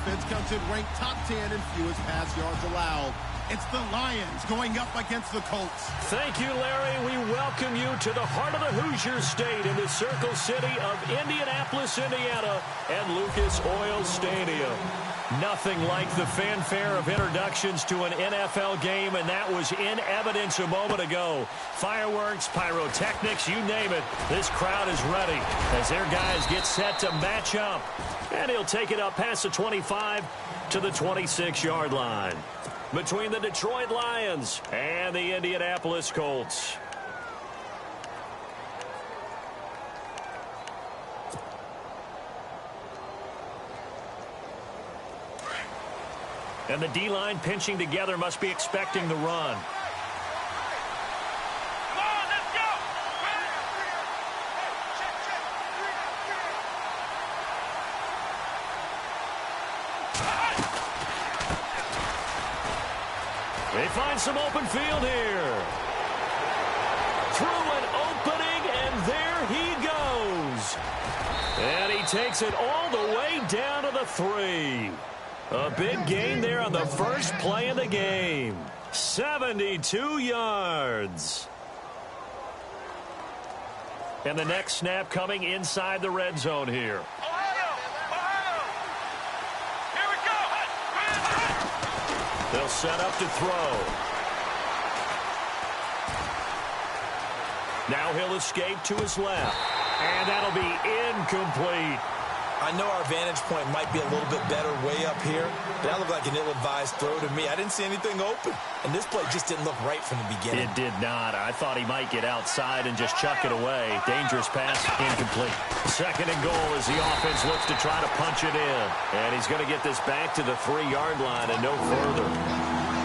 offense comes in ranked top 10 in fewest pass yards allowed. It's the Lions going up against the Colts. Thank you, Larry. We welcome you to the heart of the Hoosier State in the Circle City of Indianapolis, Indiana, and Lucas Oil Stadium. Nothing like the fanfare of introductions to an NFL game, and that was in evidence a moment ago. Fireworks, pyrotechnics, you name it. This crowd is ready as their guys get set to match up. And he'll take it up past the 25 to the 26-yard line. Between the Detroit Lions and the Indianapolis Colts. And the D-line pinching together must be expecting the run. They find some open field here. Through an opening, and there he goes. And he takes it all the way down to the 3. A big gain there on the first play of the game. 72 yards. And the next snap coming inside the red zone here. They'll set up to throw. Now he'll escape to his left. And that'll be incomplete. I know our vantage point might be a little bit better way up here, but that looked like an ill-advised throw to me. I didn't see anything open, and this play just didn't look right from the beginning. It did not. I thought he might get outside and just chuck it away. Dangerous pass, incomplete. Second and goal as the offense looks to try to punch it in. And he's going to get this back to the 3-yard line and no further.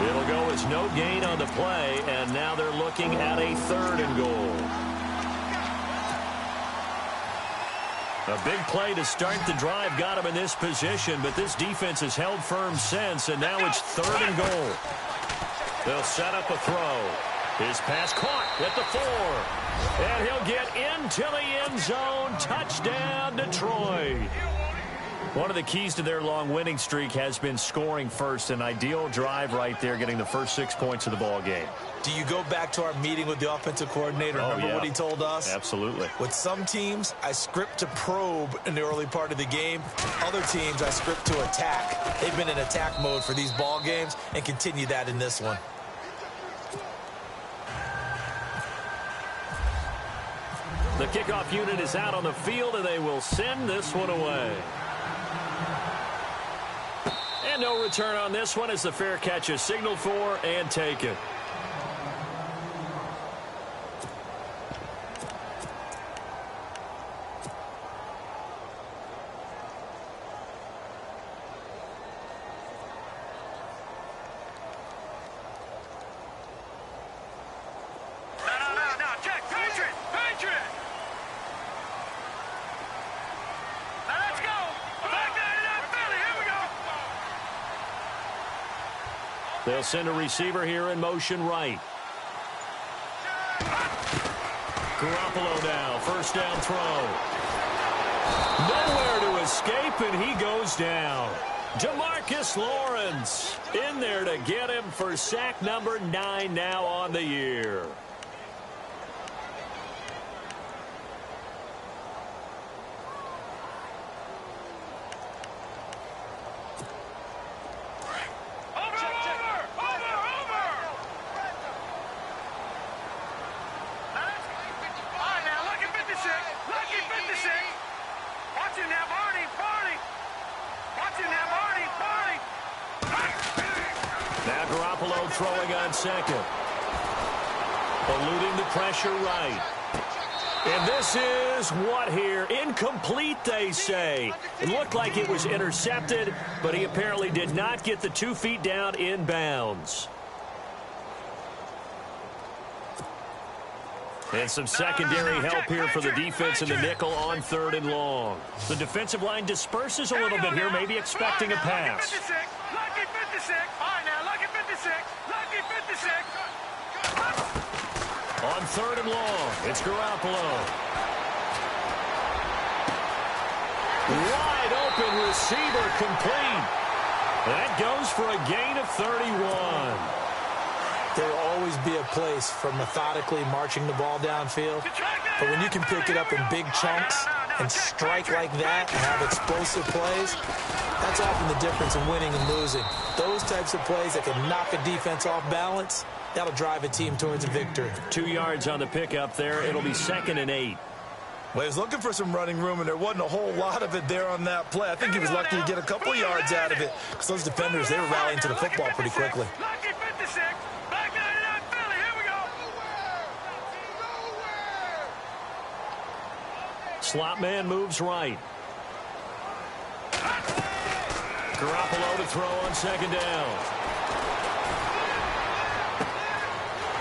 It'll go as no gain on the play, and now they're looking at a 3rd and goal. A big play to start the drive got him in this position, but this defense has held firm since, and now it's 3rd and goal. They'll set up a throw. His pass caught at the 4. And he'll get into the end zone. Touchdown, Detroit. One of the keys to their long winning streak has been scoring first. An ideal drive right there, getting the first 6 points of the ball game. Do you go back to our meeting with the offensive coordinator? Remember what he told us? Absolutely. With some teams, I script to probe in the early part of the game. Other teams, I script to attack. They've been in attack mode for these ball games and continue that in this one. The kickoff unit is out on the field, and they will send this one away. And no return on this one as the fair catch is signaled for and taken. They'll send a receiver here in motion right. Garoppolo now, first down throw. Nowhere to escape, and he goes down. DeMarcus Lawrence in there to get him for sack number 9 now on the year. Throwing on second. Eluding the pressure right. And this is what here? Incomplete, they say. It looked like it was intercepted, but he apparently did not get the 2 feet down in bounds. And some secondary help here for the defense in the nickel on 3rd and long. The defensive line disperses a little bit here, maybe expecting a pass. Lucky 56. All right, now, lucky 56. Lucky 56. On 3rd and long, it's Garoppolo. Wide open receiver complete. That goes for a gain of 31. There will always be a place for methodically marching the ball downfield. But when you can pick it up in big chunks and strike like that and have explosive plays, that's often the difference in winning and losing. Those types of plays that can knock a defense off balance, that'll drive a team towards a victory. 2 yards on the pickup there. It'll be 2nd and 8. Well, he was looking for some running room, and there wasn't a whole lot of it there on that play. I think he was lucky to get a couple yards out of it because those defenders, they were rallying to the football pretty quickly. Lucky 56. Back 99 Philly. Here we go. Slot man moves right. Garoppolo to throw on 2nd down.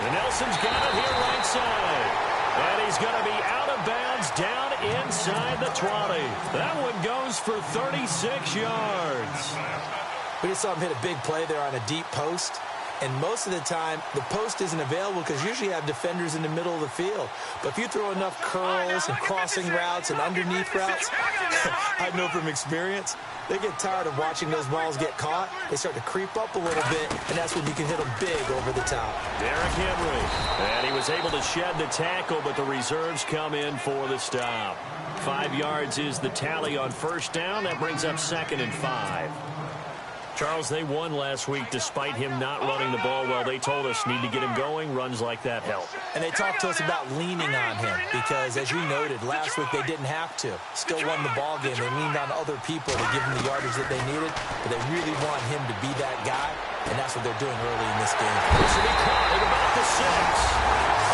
And Nelson's got it here right side. And he's going to be out of bounds down inside the 20. That one goes for 36 yards. We just saw him hit a big play there on a deep post. And most of the time, the post isn't available because usually you have defenders in the middle of the field. But if you throw enough curls and crossing routes and underneath routes, I know from experience, they get tired of watching those balls get caught. They start to creep up a little bit, and that's when you can hit them big over the top. Derrick Henry. And he was able to shed the tackle, but the reserves come in for the stop. 5 yards is the tally on 1st down. That brings up 2nd and 5. Charles, they won last week despite him not running the ball well. They told us need to get him going. Runs like that help. And they talked to us about leaning on him because, as you noted, last week they didn't have to. Still won the ball game. They leaned on other people to give them the yardage that they needed, but they really want him to be that guy, and that's what they're doing early in this game. This will be caught at about the 6.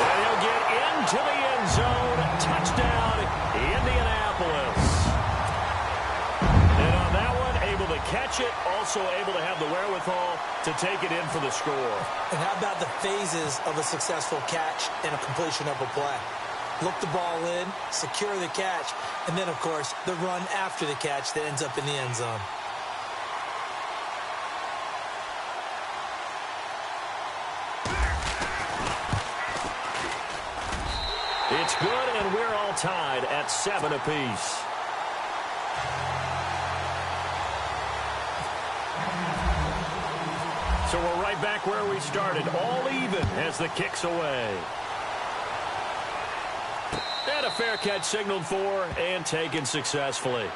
And he'll get into the end zone. Touchdown, Indianapolis. And on that one, able to catch it, also able to have the wherewithal to take it in for the score. And how about the phases of a successful catch and a completion of a play? Look the ball in, secure the catch, and then, of course, the run after the catch that ends up in the end zone. It's good, and we're all tied at 7 apiece. So we're right back where we started, all even as the kick's away. And a fair catch signaled for and taken successfully.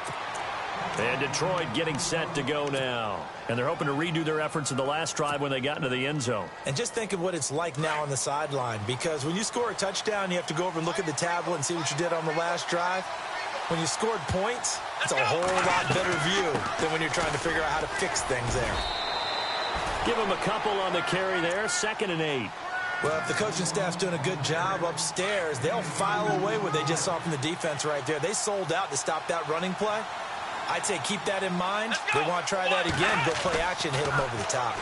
And Detroit getting set to go now. And they're hoping to redo their efforts in the last drive when they got into the end zone. And just think of what it's like now on the sideline, because when you score a touchdown, you have to go over and look at the tablet and see what you did on the last drive. When you scored points, it's a whole lot better view than when you're trying to figure out how to fix things there. Give him a couple on the carry there, 2nd and 8. Well, if the coaching staff's doing a good job upstairs, they'll file away what they just saw from the defense right there. They sold out to stop that running play. I'd say keep that in mind. They want to try that again, go play action, hit them over the top.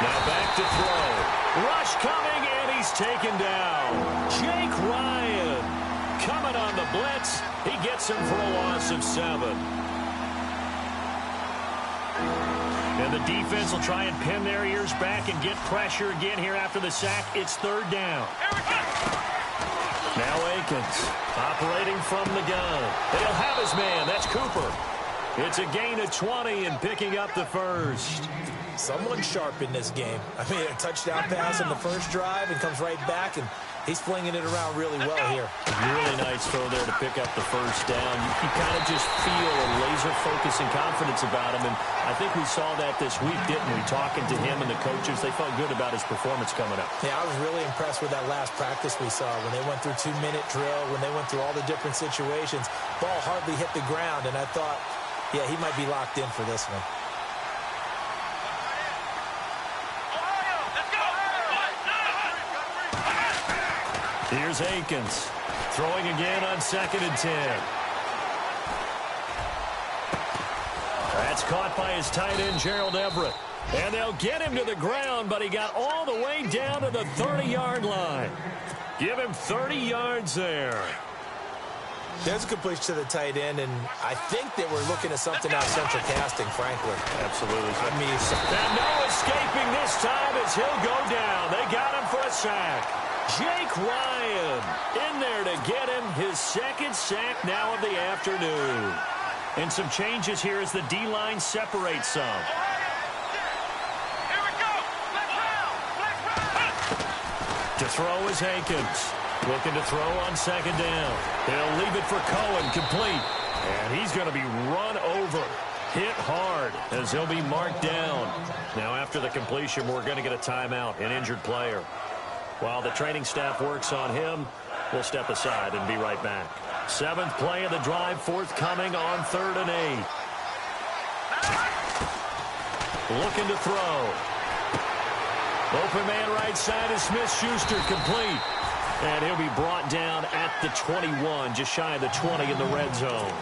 Now back to throw. Rush coming, and he's taken down. Jake Ryan coming on the blitz. He gets him for a loss of 7. And the defense will try and pin their ears back and get pressure again here after the sack. It's 3rd down. Now Akins operating from the gun. And he'll have his man. That's Cooper. It's a gain of 20 and picking up the 1st. Someone sharp in this game. I mean, a touchdown pass on the first drive and comes right back, and he's flinging it around really well here. Really nice throw there to pick up the 1st down. You kind of just feel a laser focus and confidence about him, and I think we saw that this week, didn't we? Talking to him and the coaches, they felt good about his performance coming up. Yeah, I was really impressed with that last practice we saw when they went through 2-minute drill, when they went through all the different situations. Ball hardly hit the ground, and I thought, yeah, he might be locked in for this one. Here's Akins throwing again on 2nd and 10. That's caught by his tight end, Gerald Everett. And they'll get him to the ground, but he got all the way down to the 30-yard line. Give him 30 yards there. There's a completion to the tight end, and I think that we're looking at something out of central casting, frankly. Absolutely. I mean, and no escaping this time as he'll go down. They got him for a sack. Jake Ryan in there to get him his 2nd sack now of the afternoon. And some changes here as the D-line separates some. Here we go. Let's round. To throw is Hankins. Looking to throw on second down. They'll leave it for Cohen, complete. And he's going to be run over. Hit hard as he'll be marked down. Now after the completion, we're going to get a timeout, an injured player. While the training staff works on him, we'll step aside and be right back. 7th play of the drive forthcoming on 3rd and 8. Looking to throw. Open man right side is Smith-Schuster, complete. And he'll be brought down at the 21, just shy of the 20 in the red zone.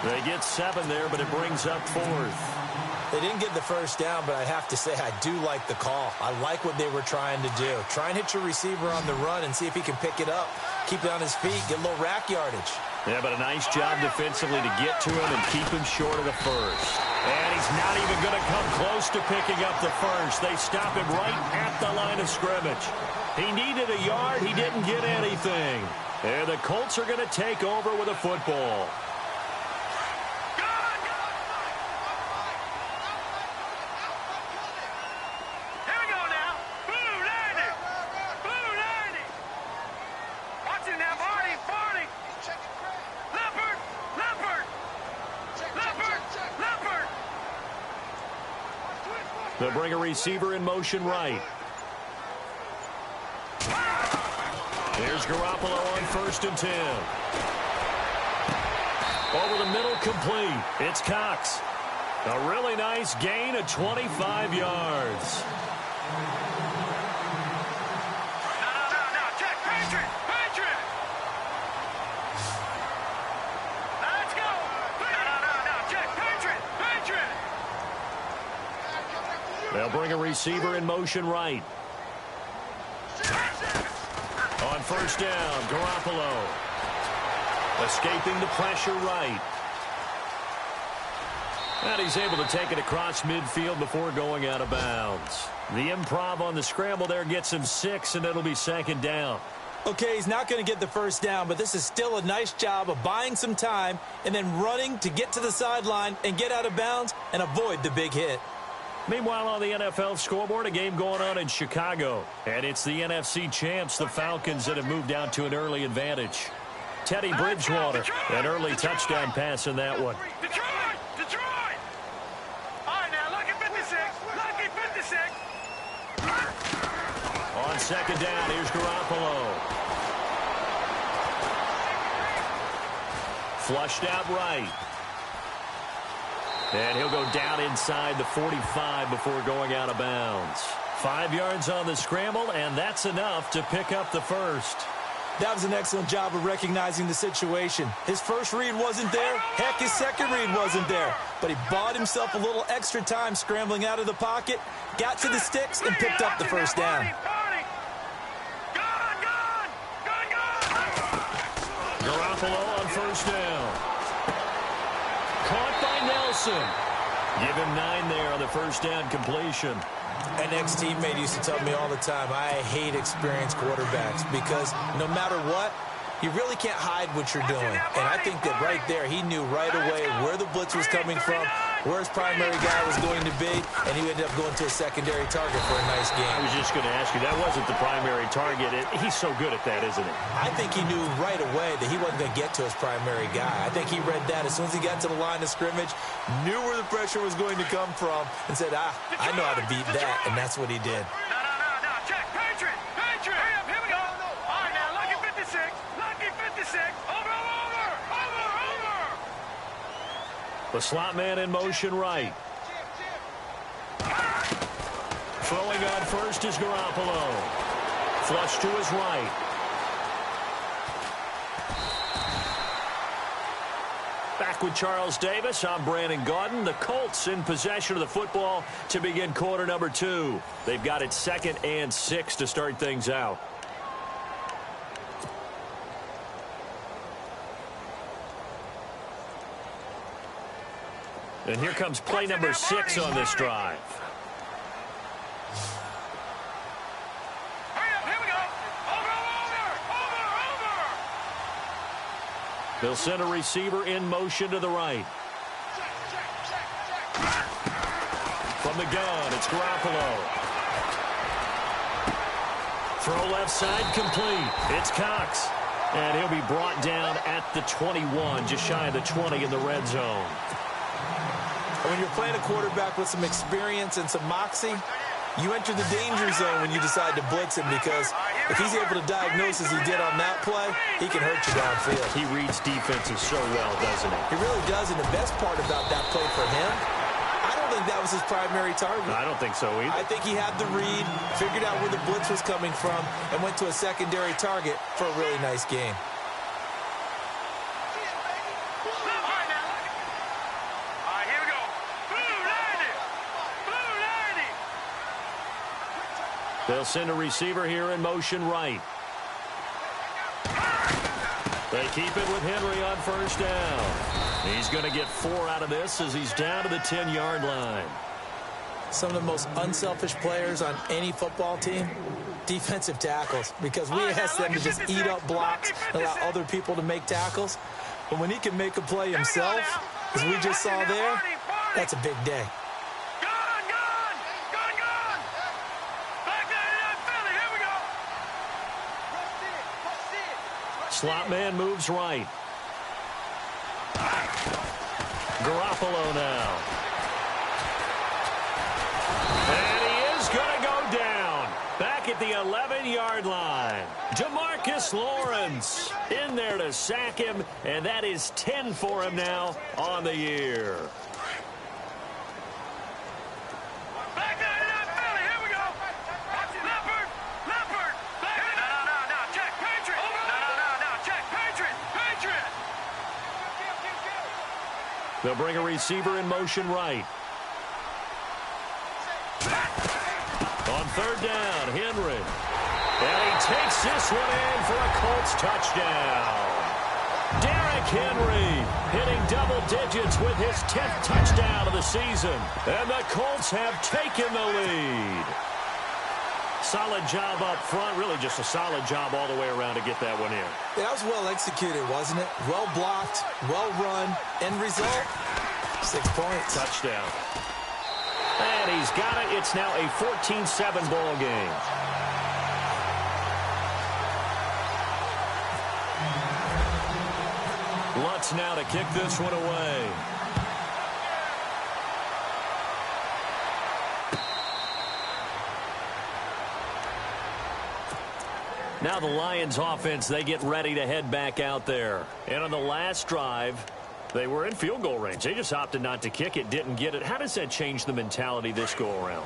They get 7 there, but it brings up 4th. They didn't get the first down, but I have to say I do like the call. I like what they were trying to do. Try and hit your receiver on the run and see if he can pick it up. Keep it on his feet, get a little rack yardage. Yeah, but a nice job defensively to get to him and keep him short of the first. And he's not even going to come close to picking up the first. They stop him right at the line of scrimmage. He needed a yard. He didn't get anything. And the Colts are going to take over with a football. They'll bring a receiver in motion right. Here's Garoppolo on 1st and 10. Over the middle, complete. It's Cox. A really nice gain of 25 yards. No, check, Patriot. Let's go. No, check, Patriot. They'll bring a receiver in motion right. On 1st down, Garoppolo. Escaping the pressure right. And he's able to take it across midfield before going out of bounds. The improv on the scramble there gets him 6, and it'll be 2nd down. Okay, he's not going to get the first down, but this is still a nice job of buying some time and then running to get to the sideline and get out of bounds and avoid the big hit. Meanwhile, on the NFL scoreboard, a game going on in Chicago. And it's the NFC champs, the Falcons, that have moved out to an early advantage. Teddy Bridgewater, an early touchdown pass in that one. Detroit! All right, now, lucky 56. On 2nd down, here's Garoppolo. Flushed out right. And he'll go down inside the 45 before going out of bounds. 5 yards on the scramble, and that's enough to pick up the first. That was an excellent job of recognizing the situation. His first read wasn't there. Heck, his second read wasn't there. But he bought himself a little extra time scrambling out of the pocket, got to the sticks, and picked up the first down. Garoppolo on 1st down. Caught by Nelson. Give him 9 there on the 1st down completion. An ex-teammate used to tell me all the time, I hate experienced quarterbacks because no matter what, you really can't hide what you're doing. And I think that right there, he knew right away where the blitz was coming from, where his primary guy was going to be, and he ended up going to a secondary target for a nice game. I was just going to ask you, that wasn't the primary target. He's so good at that, isn't he? I think he knew right away that he wasn't going to get to his primary guy. I think he read that as soon as he got to the line of scrimmage, knew where the pressure was going to come from, and said, I know how to beat that, and that's what he did. No, check, Patriot. Hurry up, here we go. All right, now, lucky 56. Over. The slot man in motion right. Throwing on 1st is Garoppolo. Flush to his right. Back with Charles Davis, I'm Brandon Gaudin. The Colts in possession of the football to begin quarter number 2. They've got it 2nd and 6 to start things out. And here comes play number 6 on this drive. Hurry up, here we go. Over. They'll send a receiver in motion to the right. From the gun, it's Garoppolo. Throw left side complete. It's Cox. And he'll be brought down at the 21, just shy of the 20 in the red zone. When you're playing a quarterback with some experience and some moxie, you enter the danger zone when you decide to blitz him, because if he's able to diagnose as he did on that play, he can hurt you downfield. He reads defenses so well, doesn't he? He really does, and the best part about that play for him, I don't think that was his primary target. I don't think so either. I think he had the read, figured out where the blitz was coming from, and went to a secondary target for a really nice game. They'll send a receiver here in motion right. They keep it with Henry on first down. He's going to get 4 out of this as he's down to the 10-yard line. Some of the most unselfish players on any football team, defensive tackles, because we ask them to just eat up blocks and allow other people to make tackles. But when he can make a play himself, as we just saw there, that's a big day. Slot man moves right. Garoppolo now. And he is going to go down. Back at the 11-yard line. Demarcus Lawrence in there to sack him, and that is 10 for him now on the year. They'll bring a receiver in motion right. On third down, Henry. And he takes this one in for a Colts touchdown. Derrick Henry hitting double digits with his 10th touchdown of the season. And the Colts have taken the lead. Solid job up front, really just a solid job all the way around to get that one in. That was well executed, wasn't it? Well blocked, well run. End result, 6 points. Touchdown. And he's got it. It's now a 14-7 ball game. Lutz now to kick this one away. Now the Lions offense, they get ready to head back out there. And on the last drive, they were in field goal range. They just opted not to kick it, didn't get it. How does that change the mentality this go around?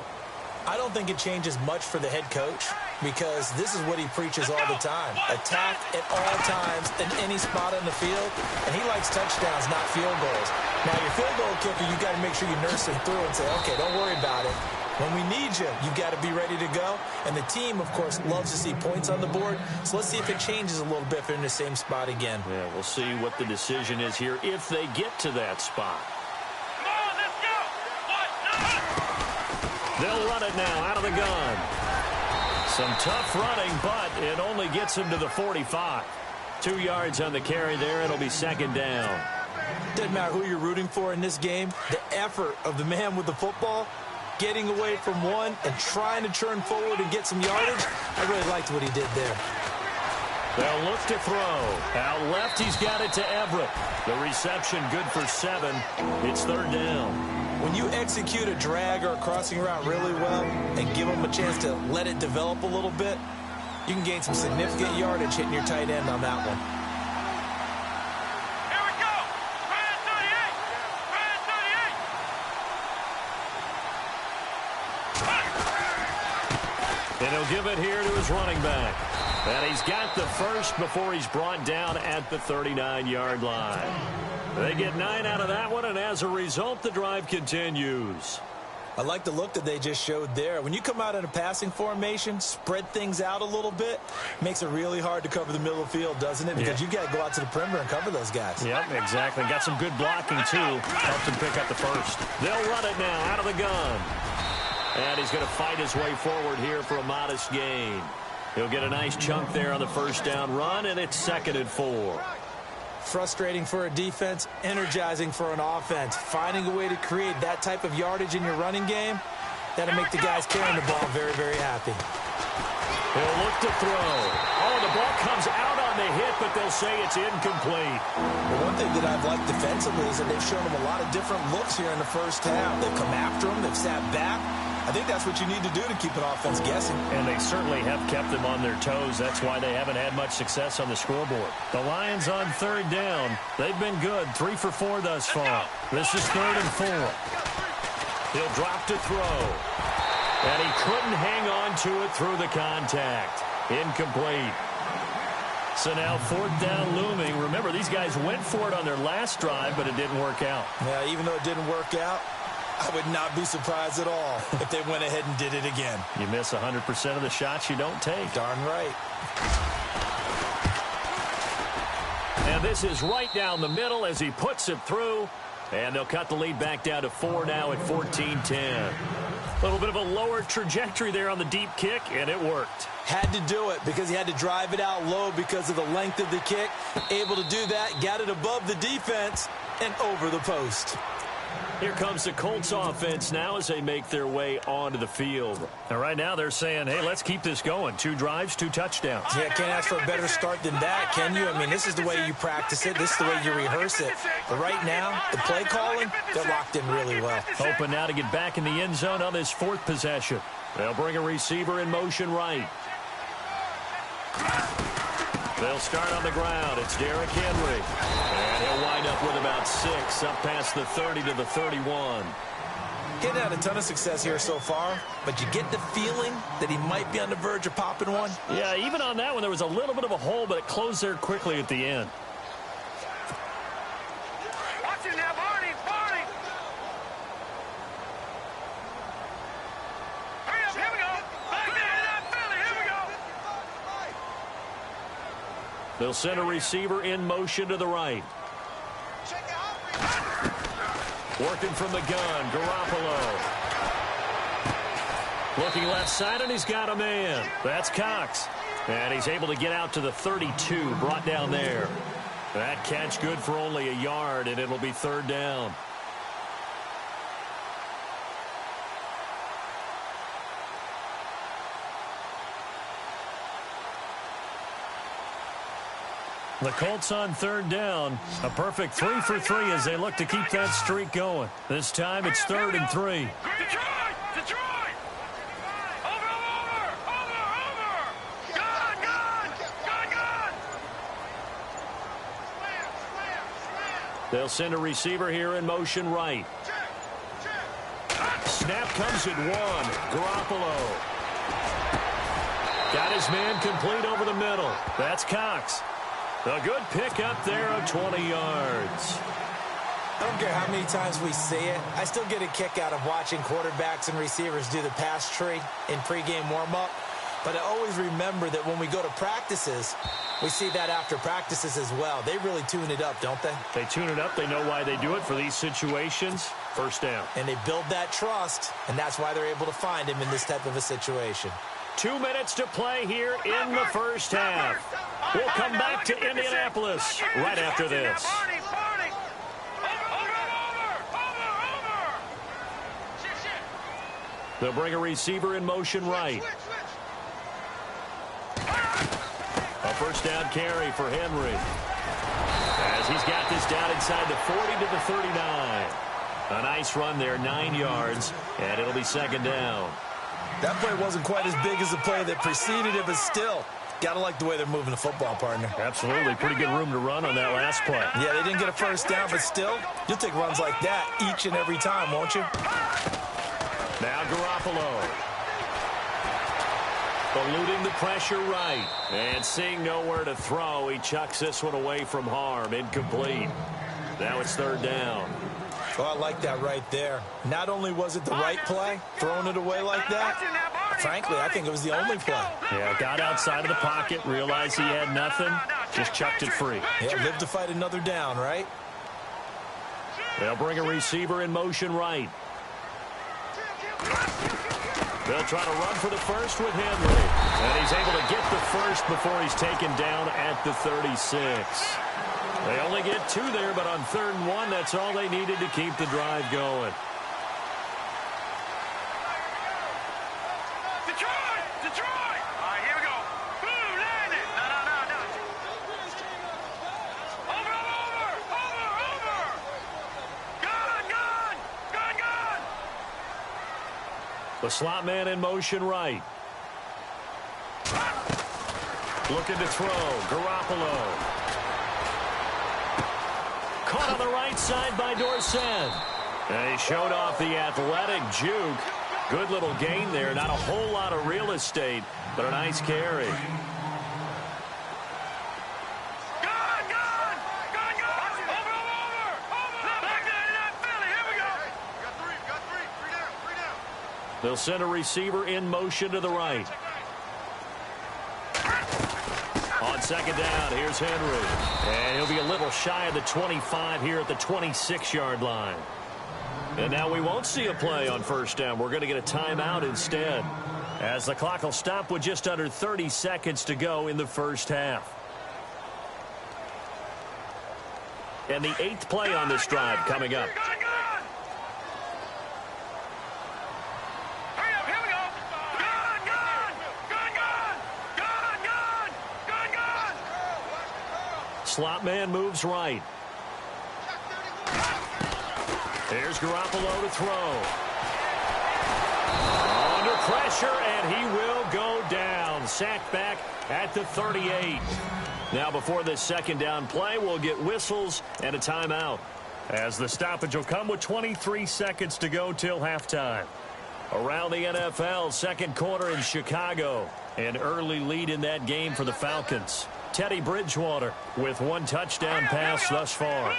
I don't think it changes much for the head coach, because this is what he preaches all the time. Attack at all times in any spot on the field, and he likes touchdowns, not field goals. Now, your field goal kicker, you got to make sure you nurse him through and say, okay, don't worry about it. When we need you, you got to be ready to go. And the team, of course, loves to see points on the board. So let's see if it changes a little bit if they're in the same spot again. Yeah, we'll see what the decision is here if they get to that spot. Come on, let's go. They'll run it now out of the gun. Some tough running, but it only gets him to the 45. 2 yards on the carry there. It'll be second down. Doesn't matter who you're rooting for in this game. The effort of the man with the football, getting away from one and trying to turn forward and get some yardage, I really liked what he did there. They'll look to throw. Out left, he's got it to Everett. The reception good for 7. It's third down. When you execute a drag or a crossing route really well and give them a chance to let it develop a little bit, you can gain some significant yardage hitting your tight end on that one. Here we go. Brand 38. And he'll give it here to his running back. And he's got the first before he's brought down at the 39-yard line. They get 9 out of that one, and as a result, the drive continues. I like the look that they just showed there. When you come out in a passing formation, spread things out a little bit, makes it really hard to cover the middle of the field, doesn't it? Because you got to go out to the perimeter and cover those guys. Yep, exactly. Got some good blocking, too. Helped him pick up the first. They'll run it now out of the gun. And he's going to fight his way forward here for a modest gain. He'll get a nice chunk there on the first down run, and it's 2nd and 4. Frustrating for a defense, energizing for an offense. Finding a way to create that type of yardage in your running game, That'll make the guys carrying the ball very, very happy. He'll look to throw. Oh, the ball comes out on the hit, but they'll say it's incomplete. Well, one thing that I've liked defensively is that they've shown them a lot of different looks here in the first half. They've come after them. They've sat back. I think that's what you need to do to keep an offense guessing. And they certainly have kept them on their toes. That's why they haven't had much success on the scoreboard. The Lions on third down. They've been good. 3 for 4 thus far. This is 3rd and 4. He'll drop to throw. And he couldn't hang on to it through the contact. Incomplete. So now 4th down looming. Remember, these guys went for it on their last drive, but it didn't work out. Yeah, even though it didn't work out, I would not be surprised at all if they went ahead and did it again. You miss 100% of the shots you don't take. Darn right. And this is right down the middle as he puts it through. And they'll cut the lead back down to 4 now at 14-10. A little bit of a lower trajectory there on the deep kick, and it worked. Had to do it because he had to drive it out low because of the length of the kick. Able to do that, got it above the defense, and over the post. Here comes the Colts offense now as they make their way onto the field. And right now they're saying, hey, let's keep this going. 2 drives, 2 touchdowns. Yeah, can't ask for a better start than that, can you? I mean, this is the way you practice it. This is the way you rehearse it. But right now, the play calling, they're locked in really well. Hoping now to get back in the end zone on this 4th possession. They'll bring a receiver in motion right. They'll start on the ground. It's Derrick Henry. And he'll wind up with about 6 up past the 30 to the 31. Getting had a ton of success here so far, but you get the feeling that he might be on the verge of popping one. Yeah, even on that one, there was a little bit of a hole, but it closed there quickly at the end. Watch it now, Barney. Hurry up, here we go. Back there to that Philly, here we go. They'll send a receiver in motion to the right. Working from the gun, Garoppolo. Looking left side, and he's got a man. That's Cox. And he's able to get out to the 32, brought down there. That catch good for only a yard, and it'll be 3rd down. The Colts on 3rd down. A perfect 3 for 3 as they look to keep that streak going. This time it's 3rd and 3. Detroit! Over! Gun! They'll send a receiver here in motion right. Snap comes at 1. Garoppolo. Got his man complete over the middle. That's Cox. A good pick up there of 20 yards. I don't care how many times we see it. I still get a kick out of watching quarterbacks and receivers do the pass tree in pregame warm-up. But I always remember that when we go to practices, we see that after practices as well. They really tune it up, don't they? They tune it up. They know why they do it for these situations. 1st down. And they build that trust, and that's why they're able to find him in this type of a situation. 2 minutes to play here in the first half. We'll come back to Indianapolis right after this. They'll bring a receiver in motion right. A 1st down carry for Henry. As he's got this down inside the 40 to the 39. A nice run there, 9 yards, and it'll be 2nd down. That play wasn't quite as big as the play that preceded it, but still, got to like the way they're moving the football, partner. Absolutely. Pretty good room to run on that last play. Yeah, they didn't get a 1st down, but still, you'll take runs like that each and every time, won't you? Now Garoppolo. Eluding the pressure right. And seeing nowhere to throw, he chucks this one away from harm. Incomplete. Now it's 3rd down. Oh, I like that right there. Not only was it the right play, throwing it away like that, frankly, I think it was the only play. Yeah, got outside of the pocket, realized he had nothing, just chucked it free. Yeah, live to fight another down, right? They'll bring a receiver in motion right. They'll try to run for the 1st with Henry. And he's able to get the 1st before he's taken down at the 36. They only get 2 there, but on 3rd and 1, that's all they needed to keep the drive going. Detroit! Detroit! All right, here we go. Boom, land it. No. Over. Gun. The slot man in motion right. Looking to throw. Garoppolo. Caught on the right side by Dorsett. And he showed off the athletic juke. Good little gain there. Not a whole lot of real estate, but a nice carry. Gun. Over. Back there, Philly. Here we go. Got three down. They'll send a receiver in motion to the right. On second down, here's Henry. And he'll be a little shy of the 25 here at the 26-yard line. And now we won't see a play on first down. We're going to get a timeout instead, as the clock will stop with just under 30 seconds to go in the first half. And the 8th play on this drive coming up. Hurry up, here we go. Gun. Slot man moves right. There's Garoppolo to throw. Under pressure, and he will go down. Sacked back at the 38. Now, before this second down play, we'll get whistles and a timeout, as the stoppage will come with 23 seconds to go till halftime. Around the NFL, second quarter in Chicago. An early lead in that game for the Falcons. Teddy Bridgewater with one touchdown pass thus far.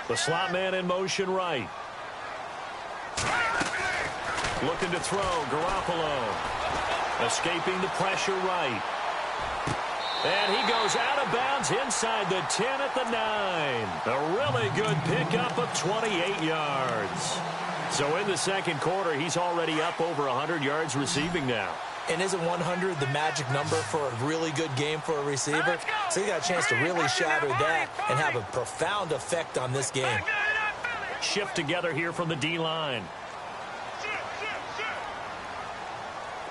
The slot man in motion right. Looking to throw. Garoppolo. Escaping the pressure right. And he goes out of bounds inside the 10 at the 9. A really good pickup of 28 yards. So in the second quarter, he's already up over 100 yards receiving now. And isn't 100 the magic number for a really good game for a receiver? So he got a chance to really shatter that and have a profound effect on this game. Shift together here from the D-line.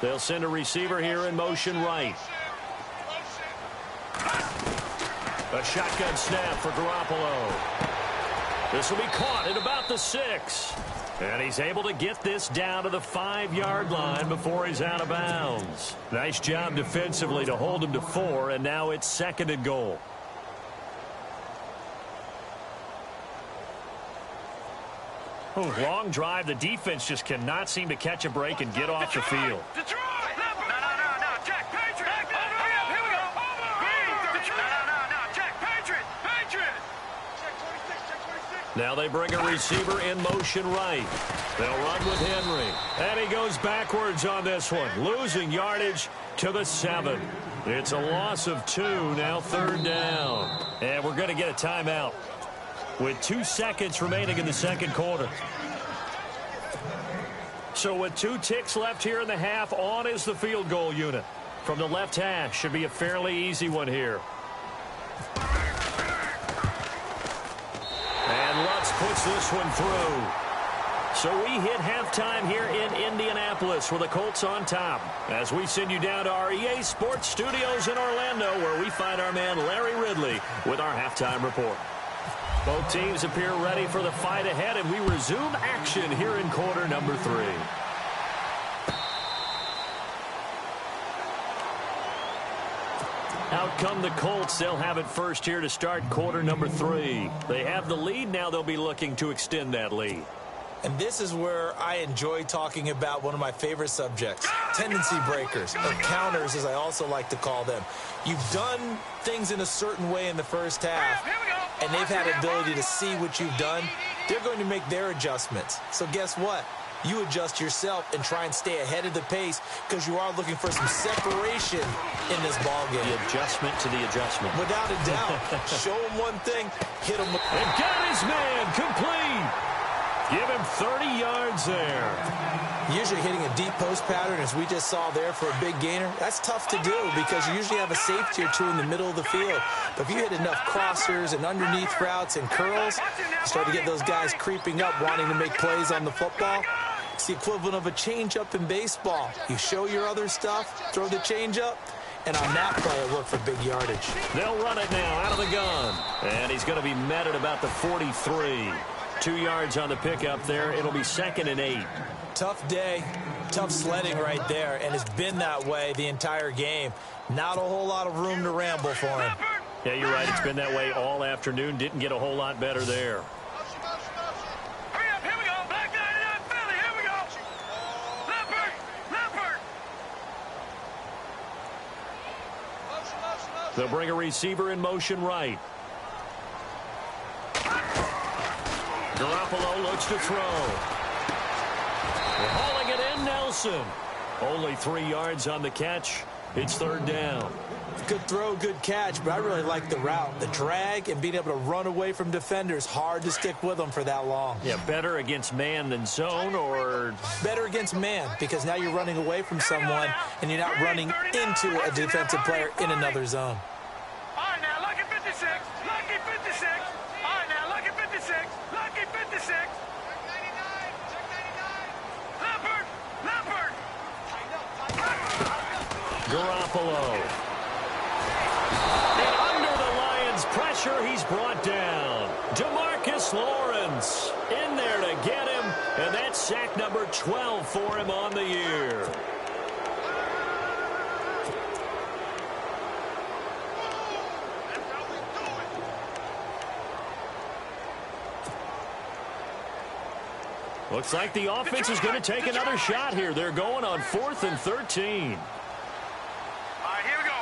They'll send a receiver here in motion right. A shotgun snap for Garoppolo. This will be caught at about the 6. And he's able to get this down to the 5-yard line before he's out of bounds. Nice job defensively to hold him to 4, and now it's 2nd and goal. Long drive. The defense just cannot seem to catch a break and get off the field. Detroit! No. Jack, Patriot! Hurry up, here we go! No, Jack, Patriot! Check 26. Now they bring a receiver in motion right. They'll run with Henry. And he goes backwards on this one, losing yardage to the 7. It's a loss of 2, now 3rd down. And we're going to get a timeout with 2 seconds remaining in the second quarter. So with 2 ticks left here in the half, on is the field goal unit. From the left hash, should be a fairly easy one here. And Lutz puts this one through. So we hit halftime here in Indianapolis with the Colts on top, as we send you down to our EA Sports Studios in Orlando, where we find our man Larry Ridley with our halftime report. Both teams appear ready for the fight ahead, and we resume action here in quarter number 3. Out come the Colts. They'll have it first here to start quarter number 3. They have the lead. Now they'll be looking to extend that lead. And this is where I enjoy talking about one of my favorite subjects, tendency breakers, or counters as I also like to call them. You've done things in a certain way in the first half, and they've had the ability to see what you've done. They're going to make their adjustments. So guess what? You adjust yourself and try and stay ahead of the pace, because you are looking for some separation in this ballgame. The adjustment to the adjustment. Without a doubt. Show him one thing, hit him with... And got his man complete. Give him 30 yards there. Usually hitting a deep post pattern, as we just saw there for a big gainer, that's tough to do because you usually have a safety or two in the middle of the field. But if you hit enough crossers and underneath routes and curls, you start to get those guys creeping up, wanting to make plays on the football. It's the equivalent of a changeup in baseball. You show your other stuff, throw the changeup, and on that play, it worked for big yardage. They'll run it now out of the gun. And he's going to be met at about the 43. 2 yards on the pickup there. It'll be 2nd and 8. Tough day, tough sledding right there, and it's been that way the entire game. Not a whole lot of room to ramble for him. Yeah, you're right. It's been that way all afternoon. Didn't get a whole lot better there. Hurry up, here we go. Black 99 Philly, here we go. Leopard. They'll bring a receiver in motion right. Garoppolo looks to throw. Hauling it in, Nelson. Only 3 yards on the catch. It's 3rd down. Good throw, good catch, but I really like the route. The drag and being able to run away from defenders. Hard to stick with them for that long. Yeah, better against man than zone, or? Better against man, because now you're running away from someone and you're not running into a defensive player in another zone. All right, now, lucky 56. Lucky 56. All right, now, lucky 56. Lucky 56. Leopard. Garoppolo. And under the Lions' pressure, he's brought down. DeMarcus Lawrence in there to get him, and that's sack number 12 for him on the year. Looks like the offense is going to take another shot here. They're going on 4th and 13. All right, here we go.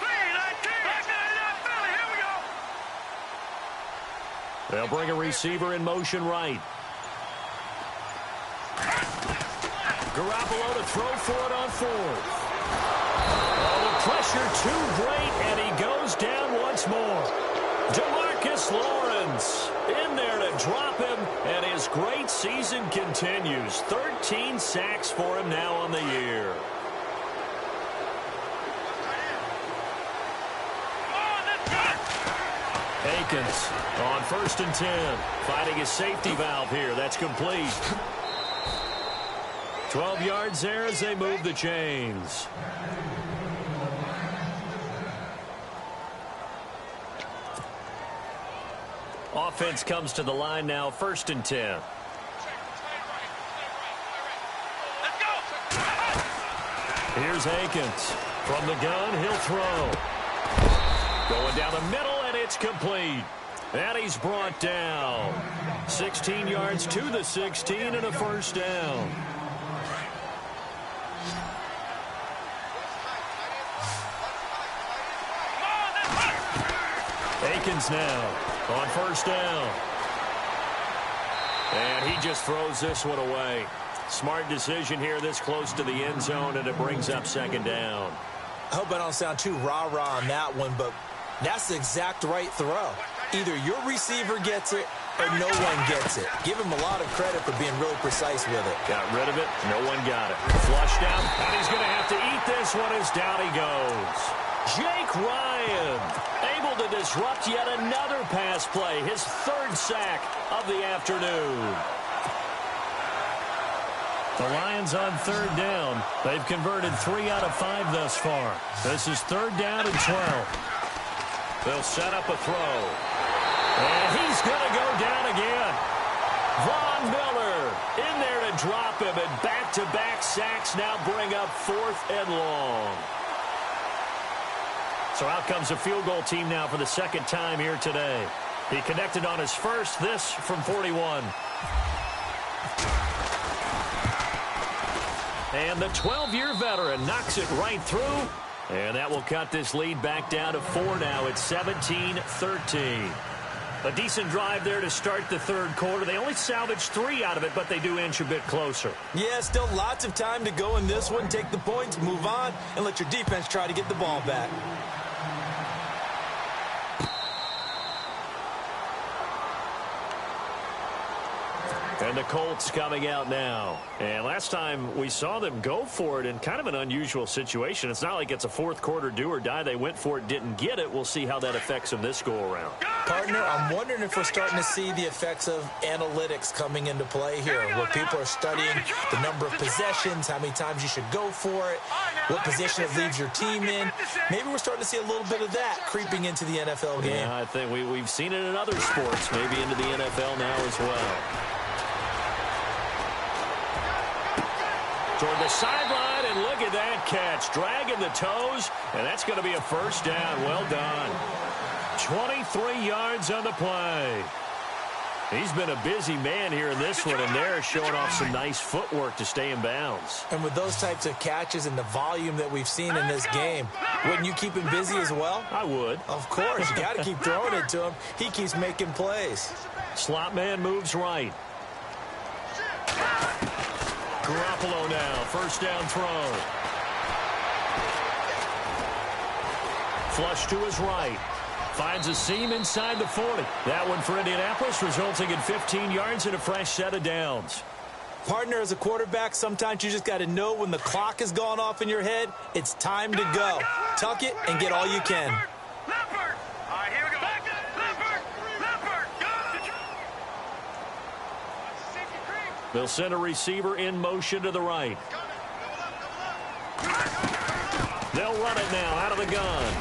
3-19. Black 99 Philly, here we go. They'll bring a receiver in motion right. Garoppolo to throw for it on 4th. Oh, the pressure too great, and he goes down once more. DeMarcus Lawrence in there to drop him, and his great season continues. 13 sacks for him now on the year. Akins on 1st and 10. Fighting his safety valve here. That's complete. 12 yards there as they move the chains. Offense comes to the line now, 1st and 10. Let's go. Here's Akins. From the gun, he'll throw. Going down the middle, and it's complete. And he's brought down. 16 yards to the 16 and a 1st down. Akins now on 1st down. And he just throws this one away. Smart decision here this close to the end zone, and it brings up 2nd down. I hope I don't sound too rah-rah on that one, but that's the exact right throw. Either your receiver gets it or no one gets it. Give him a lot of credit for being really precise with it. Got rid of it. No one got it. Flushed out, and he's going to have to eat this one as down he goes. Jake Ryan able to disrupt yet another pass play. His 3rd sack of the afternoon. The Lions on 3rd down. They've converted 3 out of 5 thus far. This is 3rd down and 12. They'll set up a throw. And he's going to go down again. Von Miller in there to drop him, and back-to-back sacks now bring up 4th and long. So out comes a field goal team now for the 2nd time here today. He connected on his first, this from 41. And the 12-year veteran knocks it right through. And that will cut this lead back down to 4 now. It's 17-13. A decent drive there to start the 3rd quarter. They only salvaged 3 out of it, but they do inch a bit closer. Yeah, still lots of time to go in this one. Take the points, move on, and let your defense try to get the ball back. And the Colts coming out now. And last time we saw them go for it in kind of an unusual situation. It's not like it's a fourth quarter do or die. They went for it, didn't get it. We'll see how that affects them this go-around. Partner, I'm wondering if we're starting to see the effects of analytics coming into play here, where people are studying the number of possessions, how many times you should go for it, what position it leaves your team in. Maybe we're starting to see a little bit of that creeping into the NFL game. Yeah, I think we've seen it in other sports, maybe into the NFL now as well. Toward the sideline, and look at that catch. Dragging the toes, and that's going to be a first down. Well done. 23 yards on the play. He's been a busy man here in this one, and they're showing off some nice footwork to stay in bounds. And with those types of catches and the volume that we've seen in this game, wouldn't you keep him busy as well? I would. Of course. You got to keep throwing it to him. He keeps making plays. Slot man moves right. Garoppolo now, first down throw. Flush to his right. Finds a seam inside the 40. That one for Indianapolis, resulting in 15 yards and a fresh set of downs. Partner, as a quarterback, sometimes you just got to know when the clock has gone off in your head, it's time to go. Tuck it and get all you can. They'll send a receiver in motion to the right. They'll run it now out of the gun.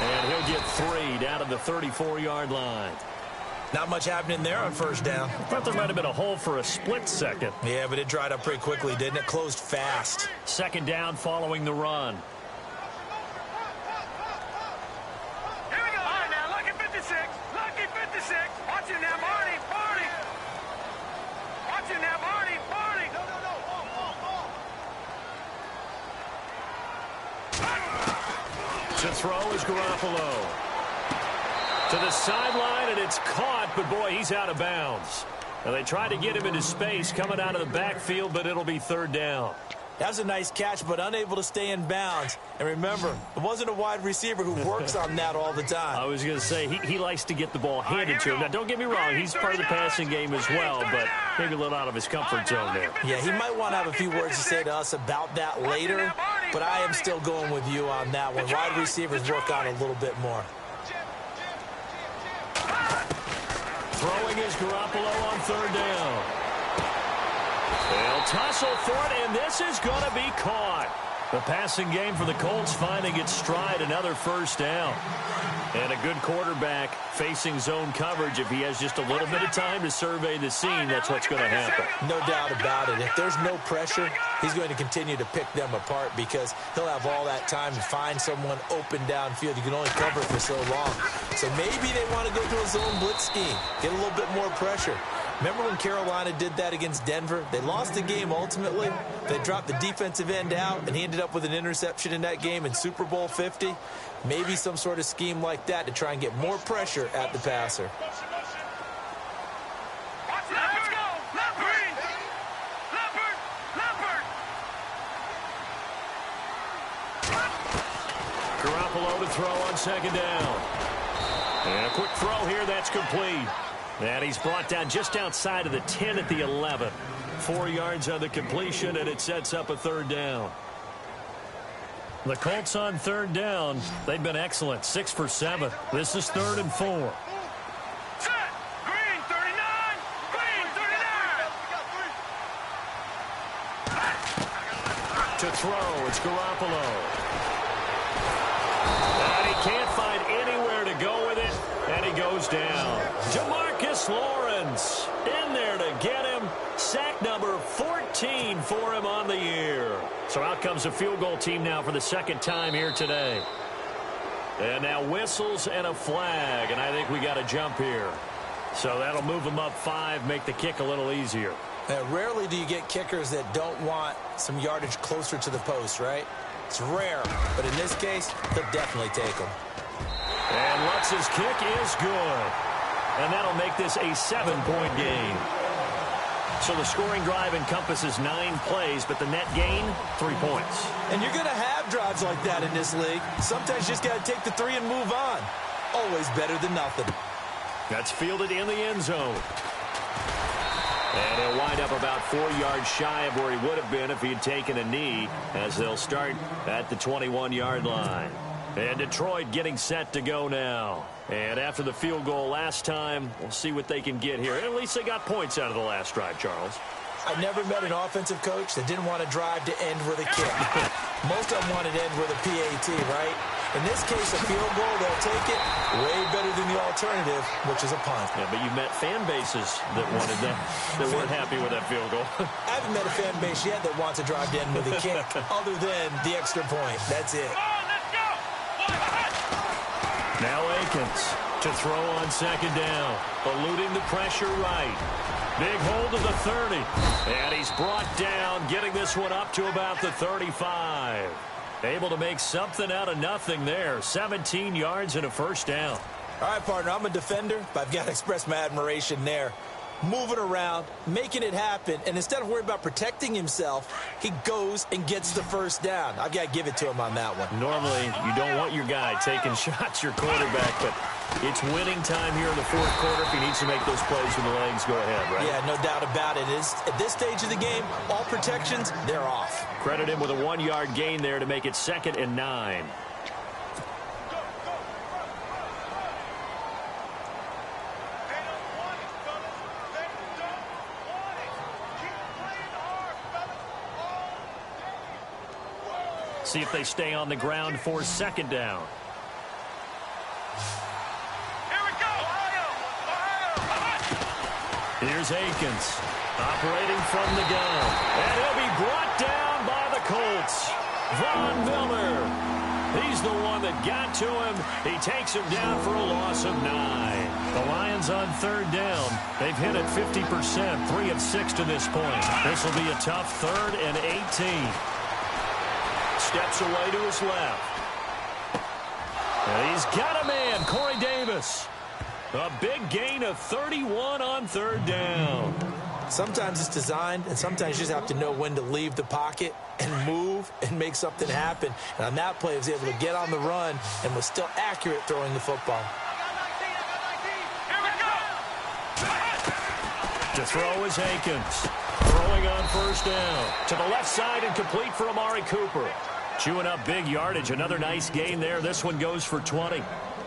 And he'll get 3 down to the 34-yard line. Not much happening there on first down. I thought there might have been a hole for a split second. Yeah, but it dried up pretty quickly, didn't it? Closed fast. Second down following the run. Here we go. All right, now, lucky 56. Lucky 56. Watch it now, Marty. Marty. Watch it now, Marty. Marty. No. To throw is Garoppolo. To the sideline, and it's caught, but boy, he's out of bounds. Now they tried to get him into space coming out of the backfield, but it'll be third down. That was a nice catch, but unable to stay in bounds. And remember, it wasn't a wide receiver who works on that all the time. I was going to say, he likes to get the ball handed to him. Now, don't get me wrong, he's part of the passing game as well, but maybe a little out of his comfort zone there. Yeah, he might want to have a few words to say to us about that later, but I am still going with you on that one. Wide receivers work on a little bit more. Throwing is Garoppolo on third down. They'll tussle for it, and this is going to be caught. The passing game for the Colts finding its stride, another first down. And a good quarterback facing zone coverage. If he has just a little bit of time to survey the scene, that's what's going to happen. No doubt about it. If there's no pressure, he's going to continue to pick them apart because he'll have all that time to find someone open downfield. You can only cover for so long. So maybe they want to go to a zone blitz scheme, get a little bit more pressure. Remember when Carolina did that against Denver? They lost the game ultimately. They dropped the defensive end out, and he ended up with an interception in that game in Super Bowl 50. Maybe some sort of scheme like that to try and get more pressure at the passer. Let's go. Leopard. Garoppolo to throw on second down. And a quick throw here, that's complete. And he's brought down just outside of the 10 at the 11. 4 yards on the completion, and it sets up a third down. The Colts on third down, they've been excellent, 6 for 7. This is 3rd and 4. Set. Green 39. Green 39. To throw, it's Garoppolo. And he can't find anywhere to go with it, and he goes down. Jamarcus Lawrence in there to get him. Sack number 14 for him on the year. So out comes a field goal team now for the second time here today. And now whistles and a flag, and I think we got a jump here. So that'll move them up 5, make the kick a little easier. Rarely do you get kickers that don't want some yardage closer to the post, right? It's rare, but in this case, they'll definitely take them. And Lutz's kick is good. And that'll make this a 7-point game. So the scoring drive encompasses 9 plays, but the net gain, 3 points. And you're going to have drives like that in this league. Sometimes you just got to take the 3 and move on. Always better than nothing. That's fielded in the end zone. And he'll wind up about 4 yards shy of where he would have been if he had taken a knee, as they'll start at the 21-yard line. And Detroit getting set to go now. And after the field goal last time, we'll see what they can get here. At least they got points out of the last drive, Charles. I never met an offensive coach that didn't want to drive to end with a kick. Most of them wanted to end with a PAT, right? In this case, a field goal, they'll take it way better than the alternative, which is a punt. Yeah, but you met fan bases that wanted that, that weren't happy with that field goal. I haven't met a fan base yet that wants to drive to end with a kick, other than the extra point. That's it. Now Akins to throw on second down, eluding the pressure right. Big hold of the 30, and he's brought down, getting this one up to about the 35. Able to make something out of nothing there. 17 yards and a first down. All right, partner, I'm a defender, but I've got to express my admiration there. Moving around, making it happen, and instead of worrying about protecting himself, he goes and gets the first down. I've got to give it to him on that one. Normally, you don't want your guy taking shots, your quarterback, but it's winning time here in the fourth quarter if he needs to make those plays when the legs go ahead, right? Yeah, no doubt about it. At this stage of the game, all protections, they're off. Credit him with a 1-yard gain there to make it 2nd and 9. See if they stay on the ground for second down. Here we go. Here's Akins operating from the gun. And he'll be brought down by the Colts. Von Miller. He's the one that got to him. He takes him down for a loss of 9. The Lions on third down. They've hit it 50%, 3 of 6 to this point. This will be a tough 3rd and 18. Steps away to his left. And he's got a man, Corey Davis. A big gain of 31 on third down. Sometimes it's designed, and sometimes you just have to know when to leave the pocket and move and make something happen. And on that play, he was able to get on the run and was still accurate throwing the football. To throw is Akins. Throwing on first down. To the left side and complete for Amari Cooper. Chewing up big yardage. Another nice gain there. This one goes for 20.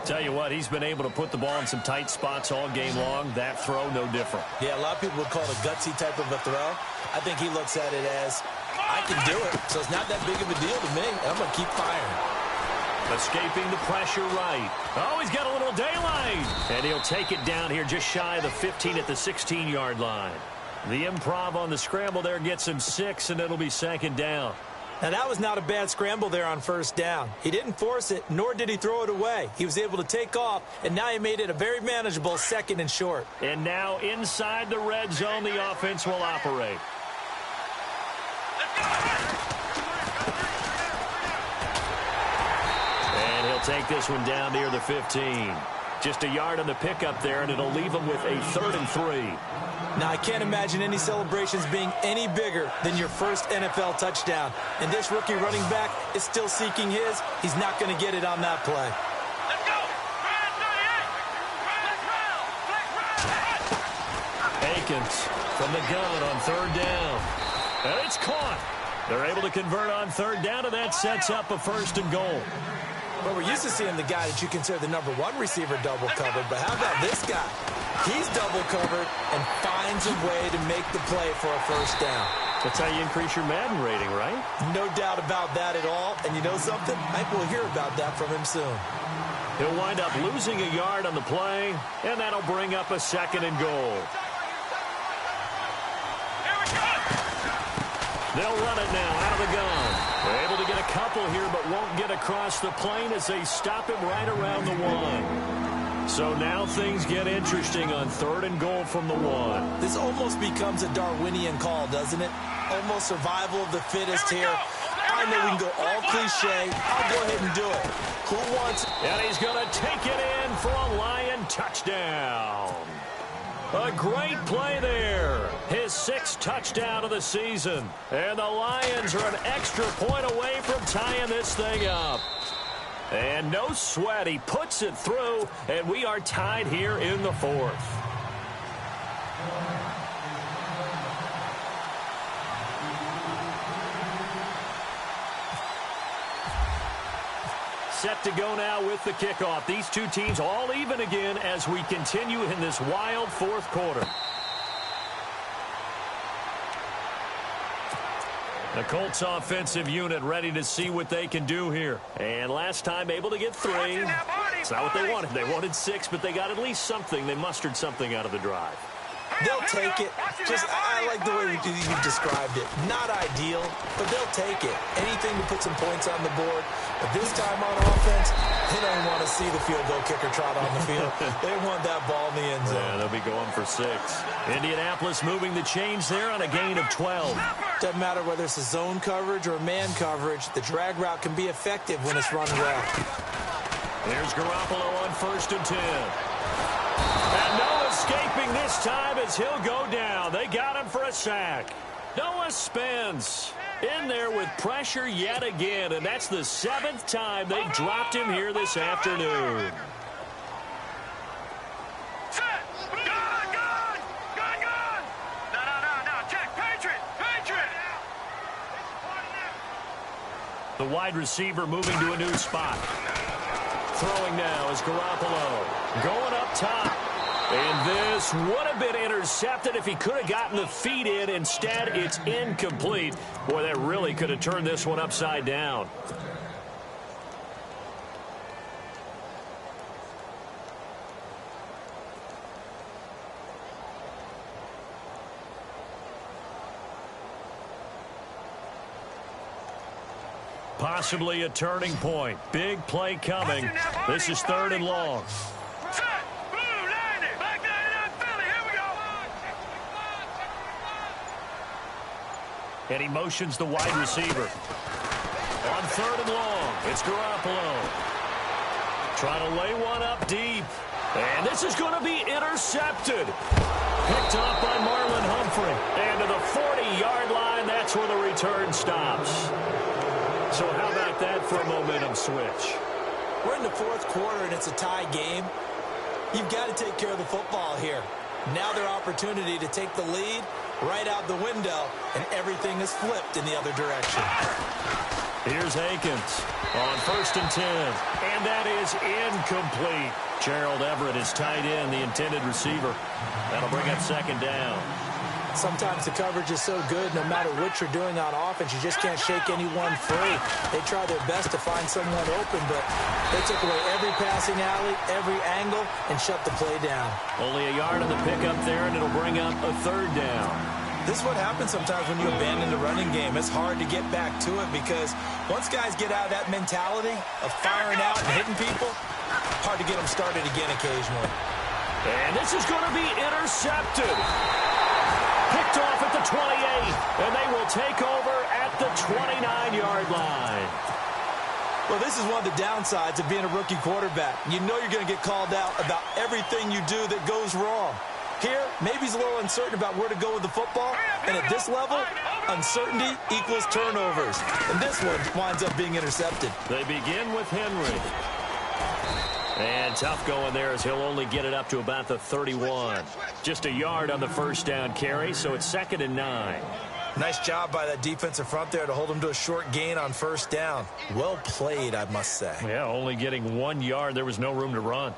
Tell you what, he's been able to put the ball in some tight spots all game long. That throw, no different. Yeah, a lot of people would call it a gutsy type of a throw. I think he looks at it as, I can do it, so it's not that big of a deal to me, and I'm going to keep firing. Escaping the pressure right. Oh, he's got a little daylight. And he'll take it down here just shy of the 15 at the 16-yard line. The improv on the scramble there gets him 6, and it'll be second down. Now, that was not a bad scramble there on first down. He didn't force it, nor did he throw it away. He was able to take off, and now he made it a very manageable 2nd and short. And now inside the red zone, the offense will operate. And he'll take this one down near the 15. Just a yard on the pickup there, and it'll leave him with a 3rd and 3. Now, I can't imagine any celebrations being any bigger than your first NFL touchdown. And this rookie running back is still seeking his. He's not going to get it on that play. Let's go. Akins from the gun on third down. And it's caught. They're able to convert on third down, and that sets up a 1st and goal. Well, we're used to seeing the guy that you consider the #1 receiver double covered, but how about this guy? He's double covered and finds a way to make the play for a 1st down. That's how you increase your Madden rating, right? No doubt about that at all. And you know something? I think we'll hear about that from him soon. He'll wind up losing a yard on the play, and that'll bring up a 2nd and goal. They'll run it now out of the gun. They're able to get a couple here, but won't get across the plane as they stop him right around the 1. So now things get interesting on 3rd and goal from the 1. This almost becomes a Darwinian call, doesn't it? Almost survival of the fittest here. I know we can go all cliche. I'll go ahead and do it. Who wants it? And he's going to take it in for a Lion touchdown. A great play there. His 6th touchdown of the season. And the Lions are an extra point away from tying this thing up. And no sweat. He puts it through, and we are tied here in the 4th. set to go now with the kickoff. These two teams all even again as we continue in this wild fourth quarter. The Colts offensive unit ready to see what they can do here. And last time able to get 3. It's not what they wanted. They wanted 6, but they got at least something. They mustered something out of the drive. They'll take it. I like the way you described it. Not ideal, but they'll take it. Anything to put some points on the board. But this time on offense, they don't want to see the field goal kicker trot on the field. They want that ball in the end zone. Yeah, they'll be going for 6. Indianapolis moving the chains there on a gain of 12. Doesn't matter whether it's a zone coverage or man coverage. The drag route can be effective when it's run well. Here's Garoppolo on 1st and 10. And no escaping this time as he'll go down. They got him for a sack. Noah Spence in there with pressure yet again, and that's the 7th time they dropped him here this afternoon. The wide receiver moving to a new spot. Throwing now is Garoppolo. Going up top. And this would have been intercepted if he could have gotten the feet in. Instead, it's incomplete. Boy, that really could have turned this one upside down. Possibly a turning point. Big play coming. This is 3rd and long. And he motions the wide receiver. On 3rd and long, it's Garoppolo. Trying to lay one up deep. And this is going to be intercepted. Picked off by Marlon Humphrey. And to the 40-yard line, that's where the return stops. So how about that for a momentum switch? We're in the 4th quarter, and it's a tie game. You've got to take care of the football here. Now their opportunity to take the lead right out the window, and everything is flipped in the other direction. Here's Akins on 1st and 10, and that is incomplete. Gerald Everett is tied in, the intended receiver. That'll bring up 2nd down. Sometimes the coverage is so good, no matter what you're doing on offense, you just can't shake anyone free. They try their best to find someone open, but they took away every passing alley, every angle, and shut the play down. Only a yard on the pickup there, and it'll bring up a 3rd down. This is what happens sometimes when you abandon the running game. It's hard to get back to it because once guys get out of that mentality of firing out and hitting people, hard to get them started again occasionally. And this is going to be intercepted. Picked off at the 28, and they will take over at the 29-yard line. Well, this is one of the downsides of being a rookie quarterback. You know you're going to get called out about everything you do that goes wrong. Here, maybe he's a little uncertain about where to go with the football, and at this level, uncertainty equals turnovers. And this one winds up being intercepted. They begin with Henry. And tough going there as he'll only get it up to about the 31. Just a yard on the 1st down carry, so it's 2nd and 9. Nice job by that defensive front there to hold him to a short gain on 1st down. Well played, I must say. Yeah, only getting 1 yard. There was no room to run.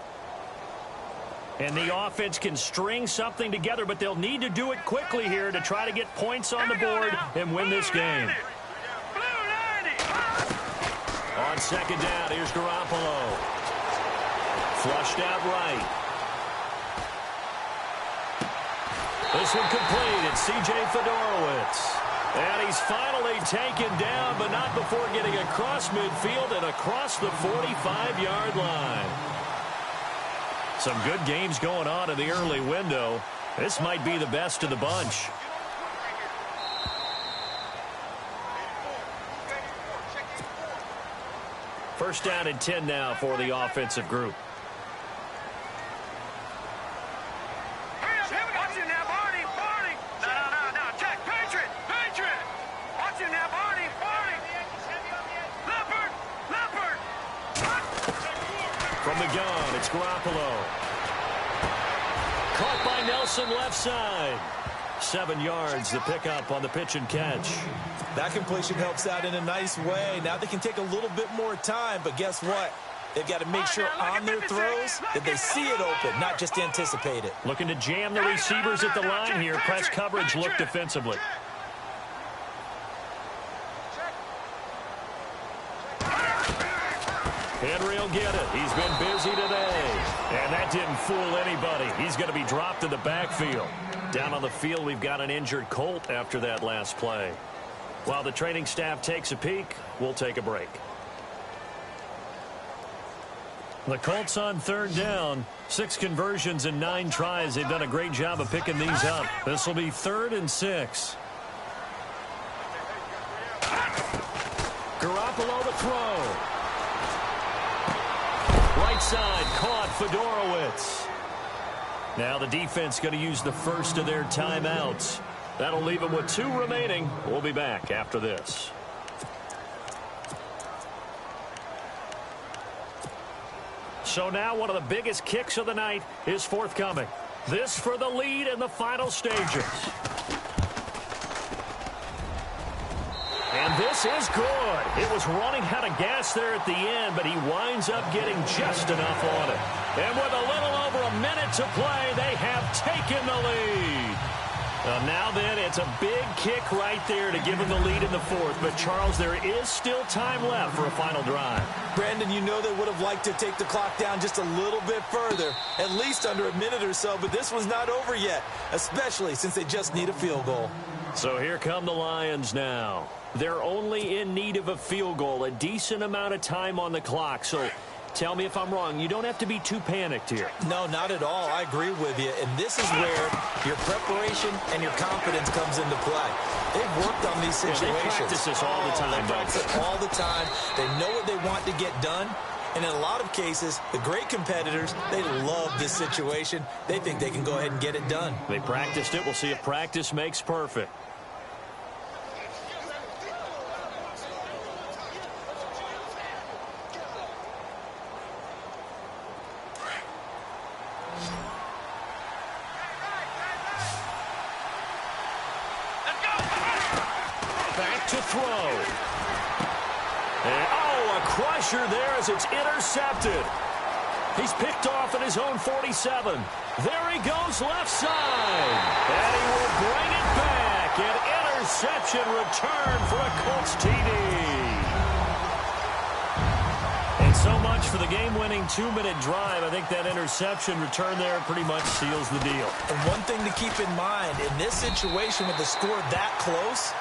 And the offense can string something together, but they'll need to do it quickly here to try to get points on the board and win this game. On 2nd down, here's Garoppolo. Flushed out right. This one complete. It's C.J. Fedorowicz. And he's finally taken down, but not before getting across midfield and across the 45-yard line. Some good games going on in the early window. This might be the best of the bunch. First down and 10 now for the offensive group. From the gun, it's Garoppolo. Caught by Nelson left side. 7 yards, the pickup on the pitch and catch. That completion helps out in a nice way. Now they can take a little bit more time, but guess what? They've got to make sure on their throws that they see it open, not just anticipate it. Looking to jam the receivers at the line here. Press coverage look defensively. Henry will get it. He's been busy today. And that didn't fool anybody. He's going to be dropped in the backfield. Down on the field, we've got an injured Colt after that last play. While the training staff takes a peek, we'll take a break. The Colts on 3rd down. 6 conversions and 9 tries. They've done a great job of picking these up. This will be 3rd and 6. Garoppolo to throw. Right side, caught Fedorowicz. Now the defense going to use the first of their timeouts. That'll leave them with 2 remaining. We'll be back after this. So now one of the biggest kicks of the night is forthcoming. This for the lead in the final stages. And this is good. It was running out of gas there at the end, but he winds up getting just enough on it. And with a little over a minute to play, they have taken the lead. Now then, it's a big kick right there to give him the lead in the 4th. But, Charles, there is still time left for a final drive. Brandon, you know they would have liked to take the clock down just a little bit further, at least under a minute or so, but this one's not over yet, especially since they just need a field goal. So here come the Lions now. They're only in need of a field goal, a decent amount of time on the clock. So tell me if I'm wrong. You don't have to be too panicked here. No, not at all. I agree with you. And this is where your preparation and your confidence comes into play. They've worked on these situations. They practice this all the time. They practice it all the time. They know what they want to get done. And in a lot of cases, the great competitors, they love this situation. They think they can go ahead and get it done. They practiced it. We'll see if practice makes perfect. Back to throw. And, a crusher there as it's intercepted. He's picked off at his own 47. There he goes left side. And he will bring it back. An interception return for a Colts TD. And so much for the game-winning 2-minute drive. I think that interception return there pretty much seals the deal. And one thing to keep in mind, in this situation with the score that close,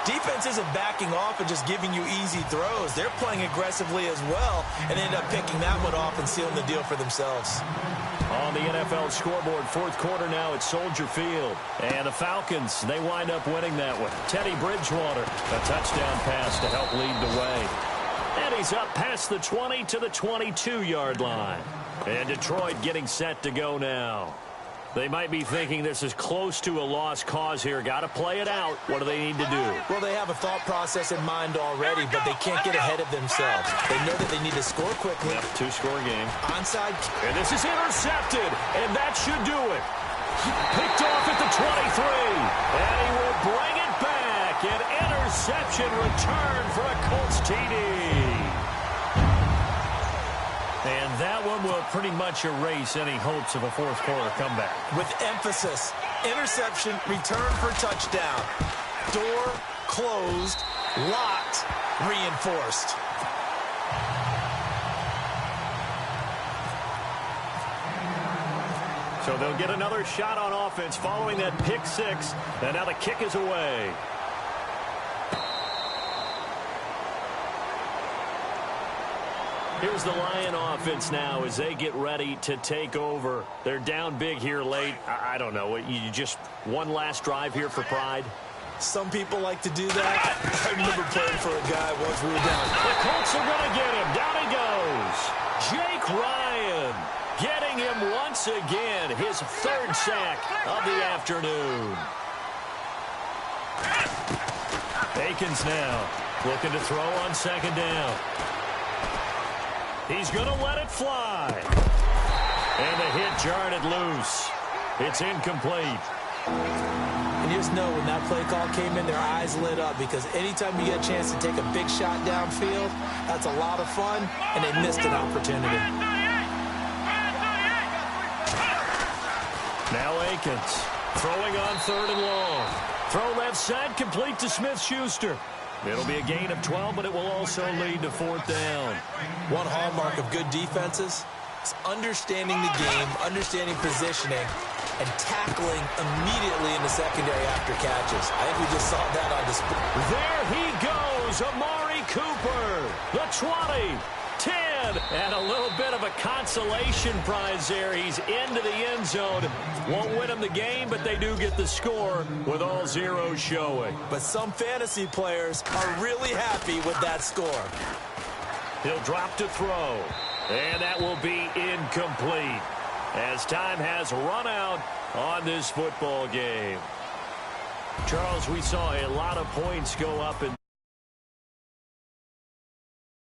defense isn't backing off and just giving you easy throws. They're playing aggressively as well and end up picking that one off and sealing the deal for themselves. On the NFL scoreboard, 4th quarter now at Soldier Field. And the Falcons, they wind up winning that one. Teddy Bridgewater, a touchdown pass to help lead the way. And he's up past the 20 to the 22-yard line. And Detroit getting set to go now. They might be thinking this is close to a lost cause here. Got to play it out. What do they need to do? Well, they have a thought process in mind already, but they can't get ahead of themselves. They know that they need to score quickly. Yep, 2-score game. Onside. And this is intercepted, and that should do it. Picked off at the 23, and he will bring it back. An interception return for a Colts TD. And that one will pretty much erase any hopes of a 4th quarter comeback. With emphasis, interception, return for touchdown. Door closed, locked, reinforced. So they'll get another shot on offense following that pick 6. And now the kick is away. Here's the Lion offense now as they get ready to take over. They're down big here late. I don't know. You just one last drive here for pride? Some people like to do that. I remember playing for a guy once we were down. The Colts are going to get him. Down he goes. Jake Ryan getting him once again. His 3rd sack of the afternoon. Akins now looking to throw on 2nd down. He's going to let it fly. And the hit jarred it loose. It's incomplete. And you just know when that play call came in, their eyes lit up, because anytime you get a chance to take a big shot downfield, that's a lot of fun, and they missed an opportunity. Now Akins throwing on 3rd and long. Throw left side, complete to Smith-Schuster. It'll be a gain of 12, but it will also lead to 4th down. One hallmark of good defenses is understanding the game, understanding positioning, and tackling immediately in the secondary after catches. I think we just saw that on display. There he goes, Amari Cooper. The 20, 10, and a little bit of a consolation prize there. He's into the end zone. Won't win them the game, but they do get the score with all zeros showing. But some fantasy players are really happy with that score. He'll drop to throw, and that will be incomplete as time has run out on this football game. Charles, we saw a lot of points go up in